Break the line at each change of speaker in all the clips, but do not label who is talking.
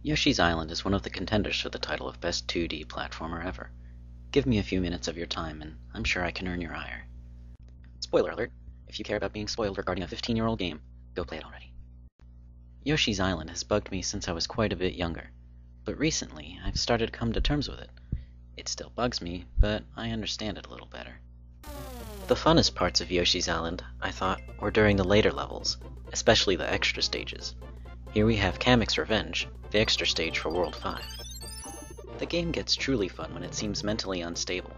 Yoshi's Island is one of the contenders for the title of Best 2D Platformer ever. Give me a few minutes of your time, and I'm sure I can earn your ire. Spoiler alert, if you care about being spoiled regarding a 15-year-old game, go play it already. Yoshi's Island has bugged me since I was quite a bit younger, but recently I've started to come to terms with it. It still bugs me, but I understand it a little better. The funnest parts of Yoshi's Island, I thought, were during the later levels, especially the extra stages. Here we have Kamek's Revenge, the extra stage for World 5. The game gets truly fun when it seems mentally unstable.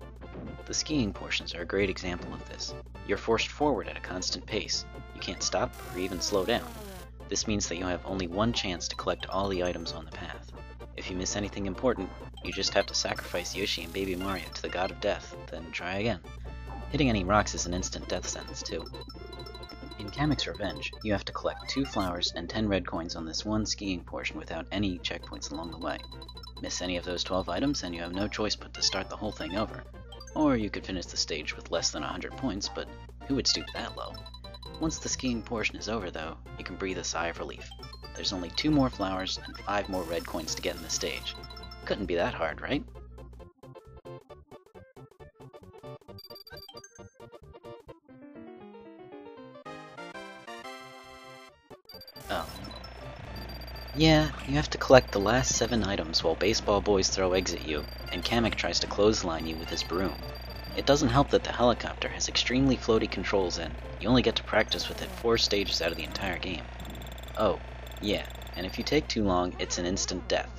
The skiing portions are a great example of this. You're forced forward at a constant pace. You can't stop or even slow down. This means that you have only one chance to collect all the items on the path. If you miss anything important, you just have to sacrifice Yoshi and Baby Mario to the god of death, then try again. Hitting any rocks is an instant death sentence too. In Kamek's Revenge, you have to collect 2 flowers and 10 red coins on this one skiing portion without any checkpoints along the way. Miss any of those 12 items and you have no choice but to start the whole thing over. Or you could finish the stage with less than 100 points, but who would stoop that low? Once the skiing portion is over though, you can breathe a sigh of relief. There's only 2 more flowers and 5 more red coins to get in the stage. Couldn't be that hard, right? Oh. Yeah, you have to collect the last 7 items while baseball boys throw eggs at you, and Kamek tries to clothesline you with his broom. It doesn't help that the helicopter has extremely floaty controls and you only get to practice with it 4 stages out of the entire game. Oh, yeah, and if you take too long, it's an instant death.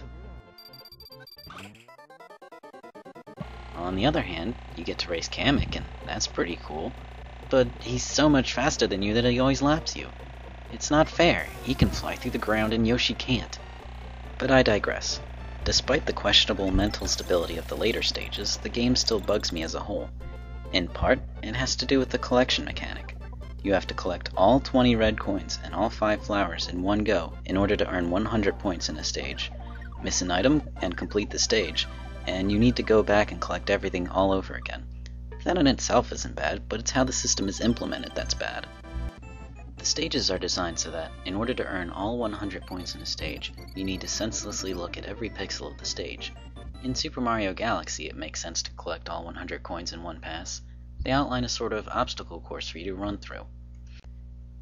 On the other hand, you get to race Kamek, and that's pretty cool. But he's so much faster than you that he always laps you. It's not fair. He can fly through the ground and Yoshi can't. But I digress. Despite the questionable mental stability of the later stages, the game still bugs me as a whole. In part, it has to do with the collection mechanic. You have to collect all 20 red coins and all 5 flowers in one go in order to earn 100 points in a stage. Miss an item and complete the stage, and you need to go back and collect everything all over again. That in itself isn't bad, but it's how the system is implemented that's bad. The stages are designed so that, in order to earn all 100 points in a stage, you need to senselessly look at every pixel of the stage. In Super Mario Galaxy, it makes sense to collect all 100 coins in one pass. They outline a sort of obstacle course for you to run through.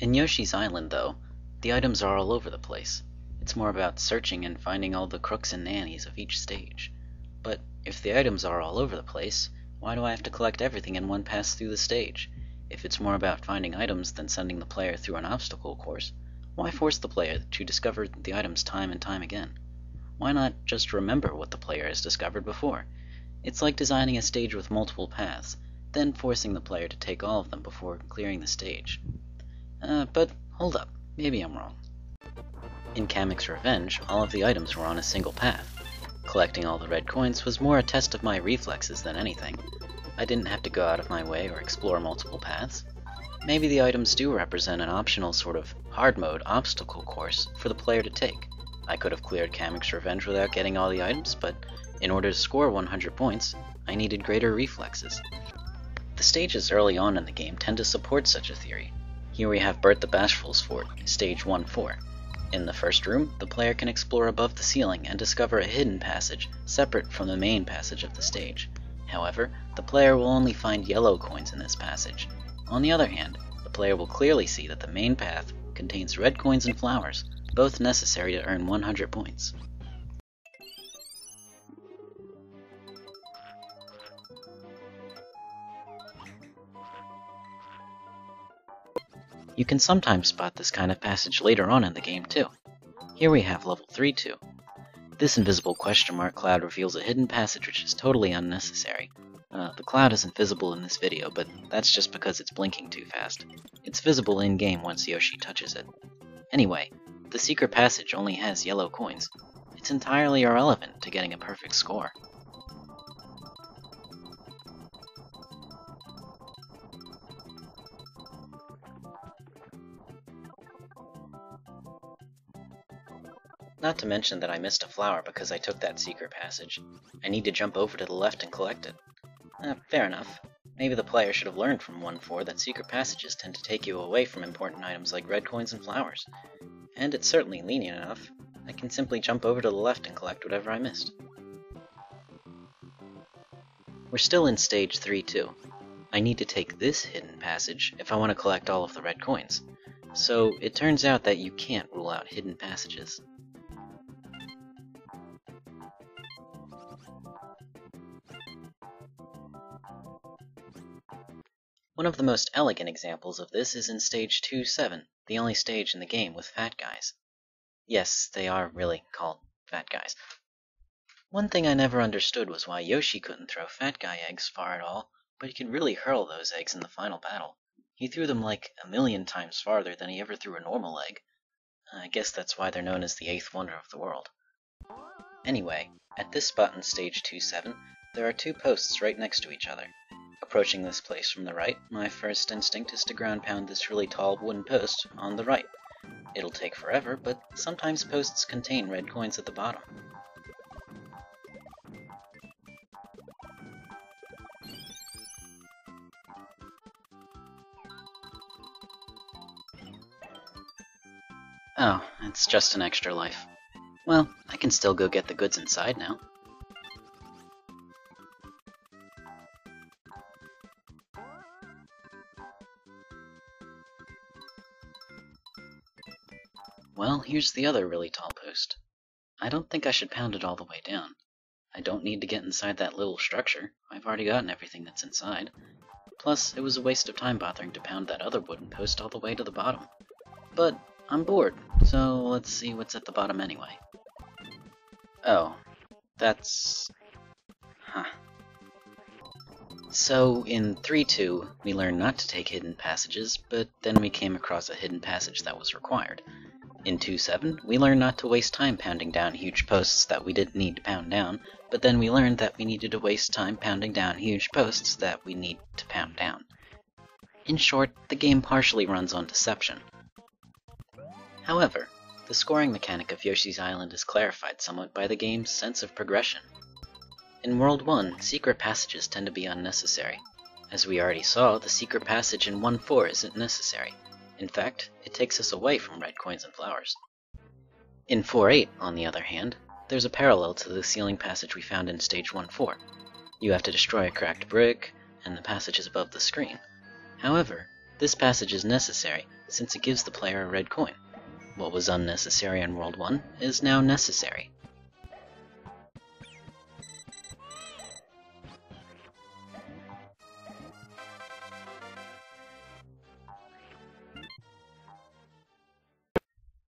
In Yoshi's Island, though, the items are all over the place. It's more about searching and finding all the crooks and nannies of each stage. But if the items are all over the place, why do I have to collect everything in one pass through the stage? If it's more about finding items than sending the player through an obstacle course, why force the player to discover the items time and time again? Why not just remember what the player has discovered before? It's like designing a stage with multiple paths, then forcing the player to take all of them before clearing the stage. But hold up, maybe I'm wrong. In Kamek's Revenge, all of the items were on a single path. Collecting all the red coins was more a test of my reflexes than anything. I didn't have to go out of my way or explore multiple paths. Maybe the items do represent an optional sort of hard mode obstacle course for the player to take. I could have cleared Kamek's Revenge without getting all the items, but in order to score 100 points, I needed greater reflexes. The stages early on in the game tend to support such a theory. Here we have Bert the Bashfuls Fort, stage 1-4. In the first room, the player can explore above the ceiling and discover a hidden passage separate from the main passage of the stage. However, the player will only find yellow coins in this passage. On the other hand, the player will clearly see that the main path contains red coins and flowers, both necessary to earn 100 points. You can sometimes spot this kind of passage later on in the game too. Here we have level 3-2. This invisible question mark cloud reveals a hidden passage which is totally unnecessary. The cloud isn't visible in this video, but that's just because it's blinking too fast. It's visible in-game once Yoshi touches it. Anyway, the secret passage only has yellow coins. It's entirely irrelevant to getting a perfect score. Not to mention that I missed a flower because I took that secret passage. I need to jump over to the left and collect it. Fair enough. Maybe the player should have learned from 1-4 that secret passages tend to take you away from important items like red coins and flowers. And it's certainly lenient enough. I can simply jump over to the left and collect whatever I missed. We're still in stage 3 too. I need to take this hidden passage if I want to collect all of the red coins. So it turns out that you can't rule out hidden passages. One of the most elegant examples of this is in stage 2-7, the only stage in the game with fat guys. Yes, they are really called fat guys. One thing I never understood was why Yoshi couldn't throw fat guy eggs far at all, but he could really hurl those eggs in the final battle. He threw them like 1,000,000 times farther than he ever threw a normal egg. I guess that's why they're known as the 8th wonder of the world. Anyway, at this spot in stage 2-7, there are 2 posts right next to each other. Approaching this place from the right, my first instinct is to ground pound this really tall wooden post on the right. It'll take forever, but sometimes posts contain red coins at the bottom. Oh, it's just an extra life. Well, I can still go get the goods inside now. Well, here's the other really tall post. I don't think I should pound it all the way down. I don't need to get inside that little structure. I've already gotten everything that's inside. Plus, it was a waste of time bothering to pound that other wooden post all the way to the bottom. But I'm bored, so let's see what's at the bottom anyway. Oh, that's... Huh. So, in 3-2, we learned not to take hidden passages, but then we came across a hidden passage that was required. In 2-7, we learned not to waste time pounding down huge posts that we didn't need to pound down, but then we learned that we needed to waste time pounding down huge posts that we need to pound down. In short, the game partially runs on deception. However, the scoring mechanic of Yoshi's Island is clarified somewhat by the game's sense of progression. In World 1, secret passages tend to be unnecessary. As we already saw, the secret passage in 1-4 isn't necessary. In fact, it takes us away from red coins and flowers. In 4-8, on the other hand, there's a parallel to the ceiling passage we found in stage 1-4. You have to destroy a cracked brick, and the passage is above the screen. However, this passage is necessary since it gives the player a red coin. What was unnecessary in World 1 is now necessary.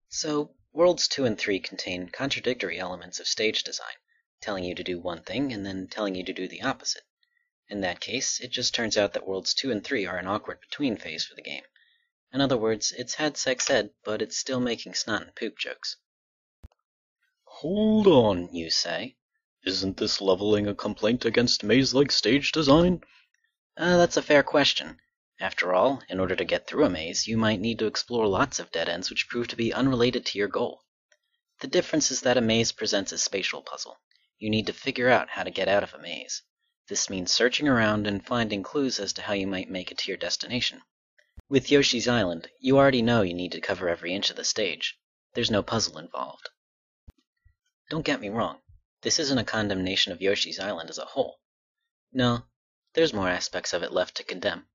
So, Worlds 2 and 3 contain contradictory elements of stage design, telling you to do one thing and then telling you to do the opposite. In that case, it just turns out that Worlds 2 and 3 are an awkward between phase for the game. In other words, it's had sex ed, but it's still making snot and poop jokes. Hold on, you say. Isn't this leveling a complaint against maze-like stage design? That's a fair question. After all, in order to get through a maze, you might need to explore lots of dead ends which prove to be unrelated to your goal. The difference is that a maze presents a spatial puzzle. You need to figure out how to get out of a maze. This means searching around and finding clues as to how you might make it to your destination. With Yoshi's Island, you already know you need to cover every inch of the stage. There's no puzzle involved. Don't get me wrong, this isn't a condemnation of Yoshi's Island as a whole. No, there's more aspects of it left to condemn.